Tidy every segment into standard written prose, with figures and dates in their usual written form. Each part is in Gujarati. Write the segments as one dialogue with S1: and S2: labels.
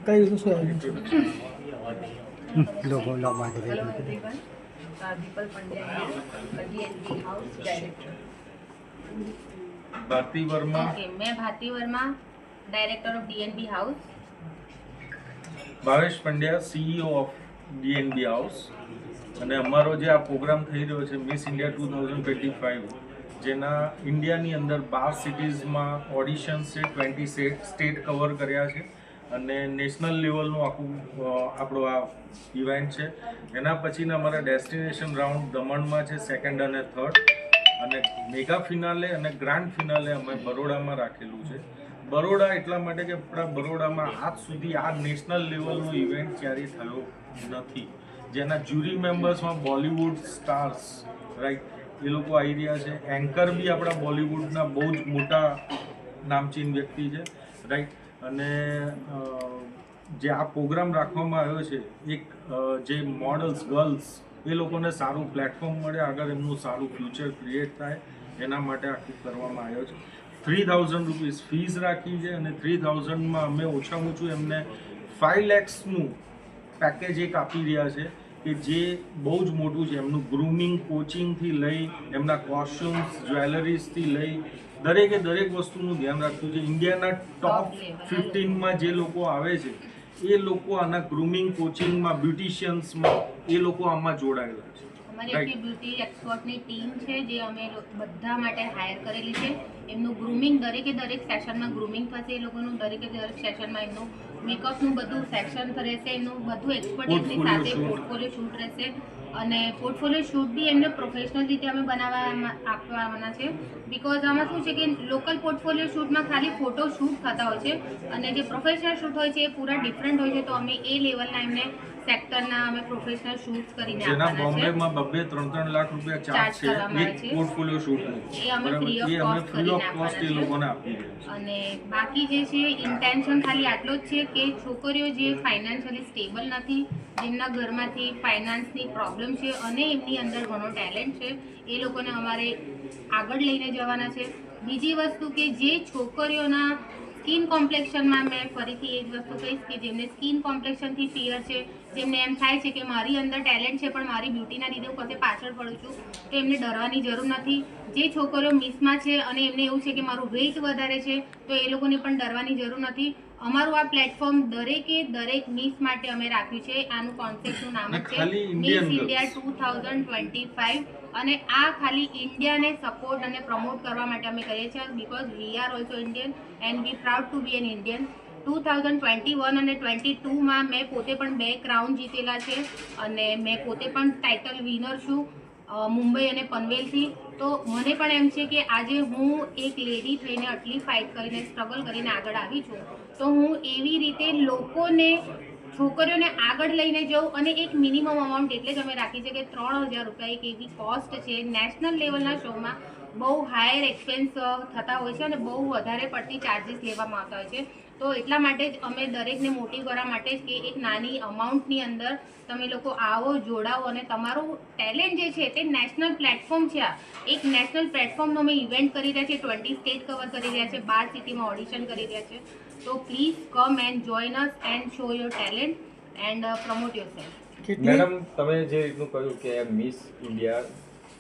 S1: કઈ રીતનું શું આયોજન છે?
S2: લોકો માટે
S3: Hello everyone. Deepal Pandya here, DNB House Director.
S4: Bharati Verma.
S3: Okay, मैं Bharti Verma, Director of DNB House.
S4: Bhavesh Pandya, CEO of DNB House. અને અમારો જે આ પ્રોગ્રામ થઈ રહ્યો છે મિસ ઇન્ડિયા 2025, જેના ઇન્ડિયાની અંદર 12 સિટીઝમાં ઓડિશન્સ છે, 20 સ્ટેટ કવર કર્યા છે અને નેશનલ લેવલનું આખું આપણો આ ઇવેન્ટ છે. એના પછીના અમારા ડેસ્ટિનેશન રાઉન્ડ દમણમાં છે, 2nd અને 3rd, અને મેગા ફિનાલે અને ગ્રાન્ડ ફિનાલે અમે બરોડામાં રાખેલું છે. બરોડા એટલા માટે કે આપણા બરોડામાં આજ સુધી આ નેશનલ લેવલનો ઇવેન્ટ ક્યારેય થયો નથી, જેના જ્યુરી મેમ્બર્સમાં બોલિવૂડ સ્ટાર્સ, રાઈટ, એ લોકો આવી રહ્યા છે. એન્કર બી આપણા બોલિવૂડના બહુ જ મોટા નામચીન વ્યક્તિ છે, રાઈટ. અને જે આ પ્રોગ્રામ રાખવામાં આવ્યો છે, એક જે મોડલ્સ ગર્લ્સ એ લોકોને સારું પ્લેટફોર્મ મળે, આગળ એમનું સારું ફ્યુચર ક્રિએટ થાય, એના માટે આખું કરવામાં આવ્યો છે. 3000 રૂપીસ ફીસ રાખી છે અને 3000માં અમે ઓછામાં ઓછું એમને 5 lakhsનું પેકેજ એક આપી રહ્યા છે કે જે બહુ જ મોટું છે. એમનું ગ્રૂમિંગ કોચિંગથી લઈ, એમના કોસ્ચ્યુમ્સ, જ્વેલરીઝથી લઈ દરેકે દરેક વસ્તુનું ધ્યાન રાખ્યું છે. ઇન્ડિયાના ટોપ 15માં જે લોકો આવે છે એ લોકો આના ગ્રૂમિંગ કોચિંગમાં, બ્યુટિશિયન્સમાં એ લોકો આમાં જોડાયેલા છે.
S3: અમારી આખી બ્યુટી એક્સપર્ટની ટીમ છે જે અમે બધા માટે હાયર કરેલી છે. એમનું ગ્રૂમિંગ દરેકે દરેક સેશનમાં ગ્રૂમિંગ થશે, એ લોકોનું દરેકે દરેક સેશનમાં એમનું મેકઅપનું બધું સેક્શન રહેશે, એમનું બધું એક્સપર્ટ એમની સાથે પોર્ટફોલિયો શૂટ રહેશે. અને પોર્ટફોલિયો શૂટ બી એમને પ્રોફેશનલ રીતે અમે આપવાના છે. બિકોઝ આમાં શું છે કે લોકલ પોર્ટફોલિયો શૂટમાં ખાલી ફોટો શૂટ થતા હોય છે અને જે પ્રોફેશનલ શૂટ હોય છે એ પૂરા ડિફરન્ટ હોય છે. તો અમે એ લેવલના એમને સેક્ટરના અમે પ્રોફેશનલ શૂટ્સ કરીને
S4: જેના
S3: આપવાના છે.
S4: બોમ્બેમાં 2-3 લાખ રૂપિયા ચાર્જ છે એક પોર્ટફોલિયો શૂટનું.
S3: એ અમે ફ્રી ઓફ કોસ્ટ
S4: એ લોકોને આપી રહ્યા છે.
S3: અને બાકી જે છે ઇન્ટેન્શન ખાલી આટલો જ છે કે છોકરીઓ જે ફાઇનાન્શિયલી સ્ટેબલ નથી, જેમના ઘરમાંથી ફાઇનાન્સની પ્રોબ્લેમ છે અને એમની અંદર ઘણો ટેલેન્ટ છે, એ લોકોને અમારે આગળ લઈને જવાના છે. બીજી વસ્તુ કે જે છોકરીઓના સ્કિન કોમ્પ્લેક્શનમાં, મેં ફરીથી એ જ વસ્તુ કહીશ કે જેમને સ્કિન કોમ્પ્લેક્શનથી ફિયર છે, જેમને એમ થાય છે કે મારી અંદર ટેલેન્ટ છે પણ મારી બ્યુટીના લીધે હું કશે પાછળ પડું છું, તો એમને ડરવાની જરૂર નથી. જે છોકરીઓ મિસમાં છે અને એમને એવું છે કે મારું વેઇટ વધારે છે, તો એ લોકોને પણ ડરવાની જરૂર નથી. અમારું આ પ્લેટફોર્મ દરેકે દરેક મિસ માટે અમે રાખ્યું છે. આનું કોન્સેપ્ટનું નામ જ છે મિસ ઇન્ડિયા 2025, અને આ ખાલી ઇન્ડિયાને સપોર્ટ અને પ્રમોટ કરવા માટે અમે કરીએ છીએ. Because we are also Indian and we proud to be an Indian. 2021 અને 22માં મેં પોતે પણ 2 ક્રાઉન જીતેલા છે અને મેં પોતે પણ ટાઇટલ વિનર છું મુંબઈ અને પનવેલથી. તો મને પણ એમ છે કે આજે હું એક લેડી થઈને આટલી ફાઇટ કરીને, સ્ટ્રગલ કરીને આગળ આવી છું, તો હું એવી રીતે લોકોને, છોકરીઓને આગળ લઈને જાઉં. અને એક મિનિમમ અમાઉન્ટ એટલે જ અમે રાખી છે કે 3000 રૂપિયા એક એવી કોસ્ટ છે. નેશનલ લેવલના શોમાં બહુ હાયર એક્સપેન્સ થતા હોય છે અને બહુ વધારે પડતી ચાર્જીસ લેવામાં આવતા હોય છે. તો એટલા માટે જ અમે દરેકને મોટિવ કરવા માટે જ કે એક નાની અમાઉન્ટની અંદર તમે લોકો આવો, જોડાઓ અને તમારું ટેલેન્ટ જે છે તે નેશનલ પ્લેટફોર્મ છે. આ એક નેશનલ પ્લેટફોર્મનો અમે ઇવેન્ટ કરી રહ્યા છીએ, 20 સ્ટેટ કવર કરી રહ્યા છે, 12 સિટીમાં ઓડિશન કરી રહ્યા છે. તો please come and join us and show your talent and promote yourself.
S5: Madam, તમે જે રીતનું કહ્યું કે મિસ ઇન્ડિયા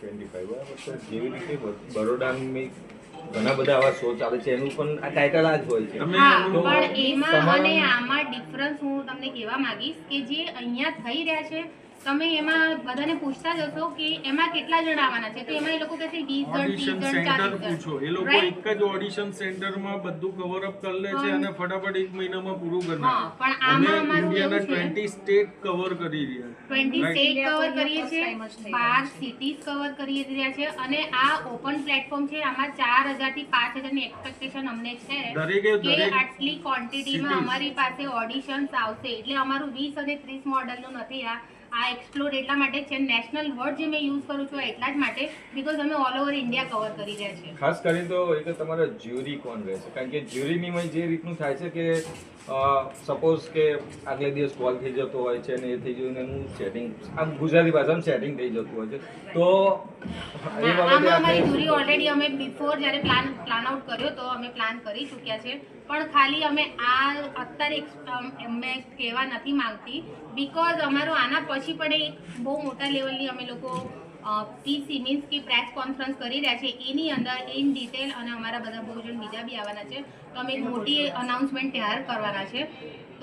S5: 25, બરાબર છે, જેવી રીતે બરોડાની ઘણા બધા આવા શો ચાલે છે, એનું પણ આ ટાઇટલ આ જ હોય છે.
S3: પણ એમાં અને આમાં ડિફરન્સ હું તમને કહેવા માંગીશ કે જે અહીંયા થઈ રહ્યા છે, તમે એમાં બધાને પૂછતા જશો કે એમાં કેટલા જણ આવવાના છે, તો એમાં એ લોકો કહેશે 20 જણ, 30 જણ, 40 જણ.
S4: પૂછો, એ લોકો એક જ ઓડિશન સેન્ટરમાં બધું કવર અપ કરી લે છે અને ફટાફટ 1 મહિનામાં પૂરું કરી નાખે.
S3: પણ આમાં અમારું
S4: ઇન્ડિયાના
S3: એવું છે
S4: 20 સ્ટેટ કવર કરી રહ્યા છે,
S3: 20 સ્ટેટ કવર કરીએ છીએ, 12 સિટીઝ કવર કરી રહ્યા છે અને આ ઓપન પ્લેટફોર્મ છે. આમાં 4000 થી 5000 ની એક્સપેક્ટેશન અમને છે કે આટલી ક્વોન્ટિટીમાં અમારી પાસે ઓડિશન્સ આવશે. એટલે અમારું 20 અને 30 મોડલનું નથી. આ એક્સપ્લોર એટલા માટે છે, નેશનલ વર્ડ જે મેં યુઝ કરું છું એટલા જ માટે, બિકોઝ અમે ઓલ ઓવર ઇન્ડિયા કવર કરી રહ્યા છીએ.
S5: ખાસ કરીને તો એ કે તમારા જ્યુરી કોણ રહેશે, કારણ કે જ્યુરીની જે રીતનું થાય છે કે સપોઝ કે આગલે દિવસ કોલ થઈ જતો હોય છે અને એ થઈ ગયું ને એનું સેટિંગ આમ ગુજરાતી ભાષામાં સેટિંગ થઈ જતું હોય છે તો એ બાબતે
S3: આમાં અમારી
S5: આપણે
S3: જુરી ઓલરેડી અમે બિફોર જ્યારે પ્લાન આઉટ કર્યો તો અમે પ્લાન કરી ચૂક્યા છે, પણ ખાલી અમે અત્યારે અમે કહેવા નથી માંગતી બિકોઝ અમારું આના પછી પણ એક બહુ મોટા લેવલની અમે લોકો પીસી મીન્સ કે પ્રેસ કોન્ફરન્સ કરી રહ્યા છે, એની અંદર ઇન ડિટેલ અને અમારા બધા બહુ જણ બીજા બી આવવાના છે, તો અમે એક મોટી અનાઉન્સમેન્ટ તૈયાર કરવાના છે,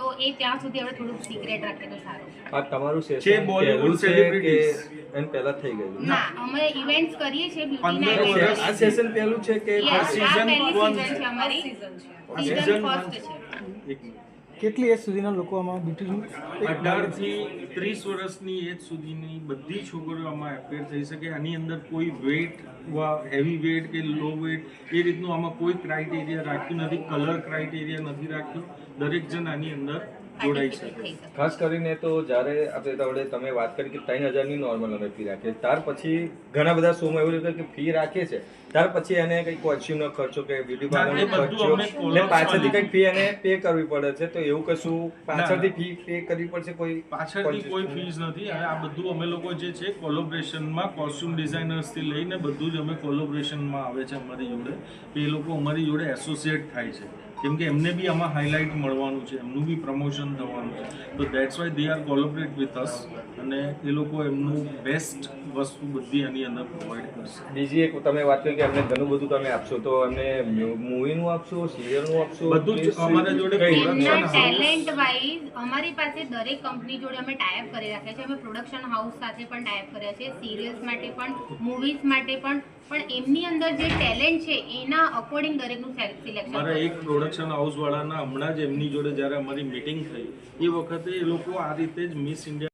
S3: તો એ ત્યાં સુધી આપણે થોડુંક સિક્રેટ રાખીએ તો સારું.
S5: આ તમારું
S4: જે
S5: સેશન
S4: Bollywood
S5: પહેલું છે કે
S4: celebrities.
S5: એમ પહેલા થઈ ગયું?
S3: ના, અમે ઇવેન્ટ્સ કરીએ છીએ
S4: 15
S3: બ્યુટીના
S4: વર્ષ.
S5: આ સેશન પહેલું છે કે
S3: Yes, આ
S4: season
S3: પહેલી
S4: one
S3: season છે અમારી
S4: Season
S3: સીઝન
S4: one.
S3: ફર્સ્ટ છે.
S4: એક મિનિટ.
S2: કેટલી એજ સુધીના લોકો આમાં બ્યુટીનું
S4: 18 થી 30 વર્ષની એજ સુધીની બધી છોકરીઓ આમાં એપેર થઈ શકે. આની અંદર કોઈ વેટ હેવી વેટ કે લો વેટ એ રીતનું આમાં કોઈ ક્રાઇટેરિયા રાખ્યું નથી, કલર ક્રાઇટેરિયા નથી રાખ્યું. દરેક જણ આની અંદર જોડાઈ શકે.
S5: ખાસ કરીને તો જ્યારે આપણે તમારે તમે વાત કરી કે 3000ની નોર્મલ અમે ફી રાખીએ, ત્યાર પછી ઘણા બધા શોમાં એવું રીતે કે ફી રાખીએ છે, ત્યાર પછી એને કંઈક કોસ્ચ્યુમનો ખર્ચો કે બ્યુટી
S4: ના, એ
S5: પાર્લરનો
S4: બધું
S5: ખર્ચો
S4: અમે
S5: ને પાછળથી કંઈક ફી એને પે કરવી પડે છે, તો એવું કશું પાછળથી
S4: ના.
S5: ફી પે કરવી પડશે કોઈ
S4: પાછળથી કોઈ ફીસ નથી. આ બધું અમે લોકો જે છે કોલોબરેશનમાં કોસ્ટ્યુમ ડિઝાઇનર્સથી લઈને બધું જ અમે કોલોબરેશનમાં આવે છે અમારી જોડે. એ લોકો અમારી જોડે એસોસિએટ થાય છે કેમ કે એમને બી આમાં હાઇલાઇટ મળવાનું છે, એમનું બી પ્રમોશન થવાનું છે, તો that's why they are collaborate with us અને એ લોકો એમનું બેસ્ટ વસ્તુ બધી આની અંદર પ્રોવાઈડ કરશે.
S5: બીજી એક તમે વાત કરી કે અમને ઘણું બધું તમે આપશો, તો અમને મૂવીનું આપશો, સિરિયલનું આપશો,
S4: બધું જ અમારા જોડે
S5: કઈ
S3: એમના
S5: production house?
S3: ટેલેન્ટ વાઇઝ અમારી પાસે દરેક કંપની જોડે અમે ટાઈપ કરી રાખ્યા છે. અમે પ્રોડક્શન હાઉસ સાથે પણ ટાઈપ કર્યા છે, સિરિયલ્સ માટે પણ, મૂવીઝ માટે પણ એમની અંદર જે ટેલેન્ટ છે એના અકોર્ડિંગ દરેકનું સિલેક્શન.
S4: અમારા એક પ્રોડક્શન હાઉસવાળાના હમણાં જ એમની જોડે જ્યારે અમારી મિટિંગ થઈ એ વખતે એ લોકો આ રીતે જ મિસ ઇન્ડિયા